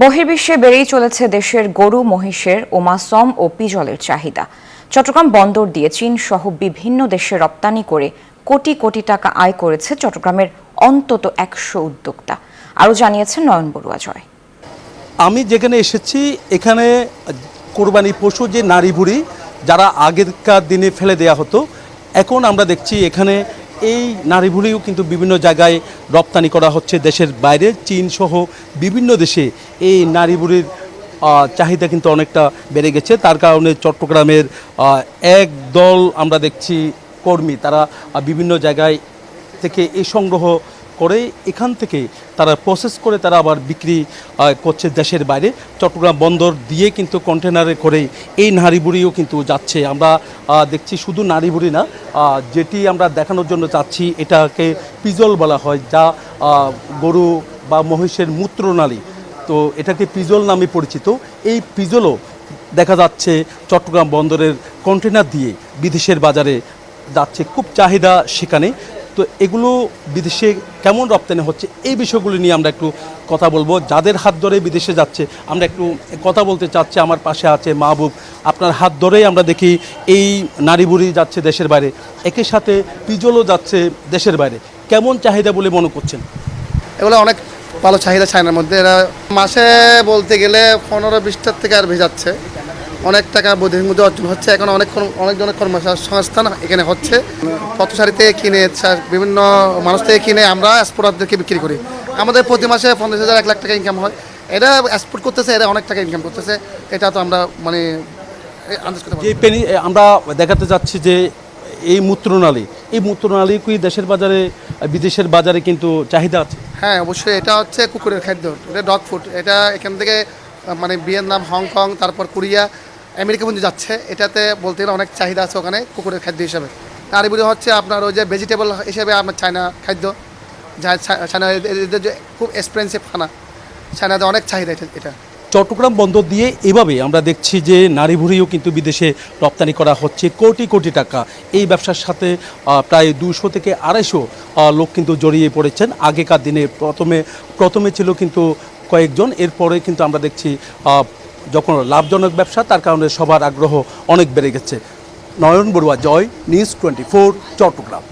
বহির্বিশ্বে বেড়েই চলেছে দেশের গরু, মহিষের, ওমাসম ও পিজলের চাহিদা। চট্টগ্রাম বন্দর দিয়ে চীন সহ বিভিন্ন দেশে রপ্তানি করে কোটি কোটি টাকা আয় করেছে চট্টগ্রামের অন্তত 100 উদ্যোক্তা। আরও জানিয়েছেন নয়ন বড়ুয়া জয়। আমি যেখানে এসেছি এখানে কোরবানি পশু যে নারী বুড়ি যারা আগেরকার দিনে ফেলে দেয়া হতো, এখন আমরা দেখছি এখানে এই নারী বুড়িও কিন্তু বিভিন্ন জায়গায় রপ্তানি করা হচ্ছে দেশের বাইরে। চীন সহ বিভিন্ন দেশে এই নারী বুড়ির চাহিদা কিন্তু অনেকটা বেড়ে গেছে। তার কারণে চট্টগ্রামের এক দল আমরা দেখছি কর্মী, তারা বিভিন্ন জায়গায় থেকে এই সংগ্রহ করে এখান থেকে তারা প্রসেস করে তারা আবার বিক্রি করছে দেশের বাইরে। চট্টগ্রাম বন্দর দিয়ে কিন্তু কন্টেনারে করে এই নারী বুড়িও কিন্তু যাচ্ছে। আমরা দেখছি শুধু নারী বুড়ি না, যেটি আমরা দেখানোর জন্য চাচ্ছি এটাকে পিজল বলা হয়, যা গরু বা মহিষের মূত্রনালী, তো এটাকে পিজল নামে পরিচিত। এই পিজলও দেখা যাচ্ছে চট্টগ্রাম বন্দরের কন্টেনার দিয়ে বিদেশের বাজারে যাচ্ছে, খুব চাহিদা সেখানে। তো এগুলো বিদেশে কেমন রপ্তানি হচ্ছে এই বিষয়গুলো নিয়ে আমরা একটু কথা বলবো। যাদের হাত ধরে বিদেশে যাচ্ছে আমরা একটু কথা বলতে চাচ্ছি। আমার পাশে আছে মাহবুব, আপনার হাত ধরেই আমরা দেখি এই নারী বুড়ি যাচ্ছে দেশের বাইরে, একই সাথে পিজলও যাচ্ছে দেশের বাইরে। কেমন চাহিদা বলে মনে করছেন? এগুলো অনেক ভালো চাহিদা চায়নার মধ্যে। এরা মাসে বলতে গেলে 15-20টার থেকে আর ভেজাচ্ছে, অনেক টাকা বোধের মধ্যে অর্জন হচ্ছে। এখন অনেক জনের কর্মসংস্থান এখানে হচ্ছে। পথসারি থেকে কিনে, বিভিন্ন মানুষ থেকে কিনে আমরা এক্সপোর্টারদেরকে বিক্রি করি। আমাদের প্রতি মাসে 50,000 1 লাখ টাকা ইনকাম হয়। এরা এক্সপোর্ট করতেছে, এরা অনেক টাকা ইনকাম করতেছে। এটা তো আমরা মানে আন্দাজ করতে পারি। আমরা দেখাতে যাচ্ছি যে এই মূত্রনালী কি দেশের বাজারে বিদেশের বাজারে কিন্তু চাহিদা আছে। হ্যাঁ, অবশ্যই। এটা হচ্ছে কুকুরের খাদ্য, এটা ডগ ফুড। এটা এখান থেকে মানে ভিয়েতনাম, হংকং, তারপর কোরিয়া, আমেরিকা পর্যন্ত যাচ্ছে। এটাতে বলতে গেলে অনেক চাহিদা আছে ওখানে কুকুরের খাদ্য হিসাবে। নারী বুড়ি হচ্ছে আপনার ওই যে ভেজিটেবল হিসেবে আপনার চায়না খাদ্য, যা চায়না এদের যে খুব এক্সপেন্সিভ খানা, চায়নাতে অনেক চাহিদা এটা। চট্টগ্রাম বন্দর দিয়ে এভাবে আমরা দেখছি যে নারী ভুঁড়িও কিন্তু বিদেশে রপ্তানি করা হচ্ছে কোটি কোটি টাকা। এই ব্যবসার সাথে প্রায় 200 থেকে 250 লোক কিন্তু জড়িয়ে পড়েছেন। আগেকার দিনে প্রথমে ছিল কিন্তু কয়েকজন, এরপরে কিন্তু আমরা দেখছি যখন লাভজনক ব্যবসা, তার কারণে সবার আগ্রহ অনেক বেড়ে গেছে। নয়ন বড়ুয়া জয়, নিউজ 24, চট্টগ্রাম।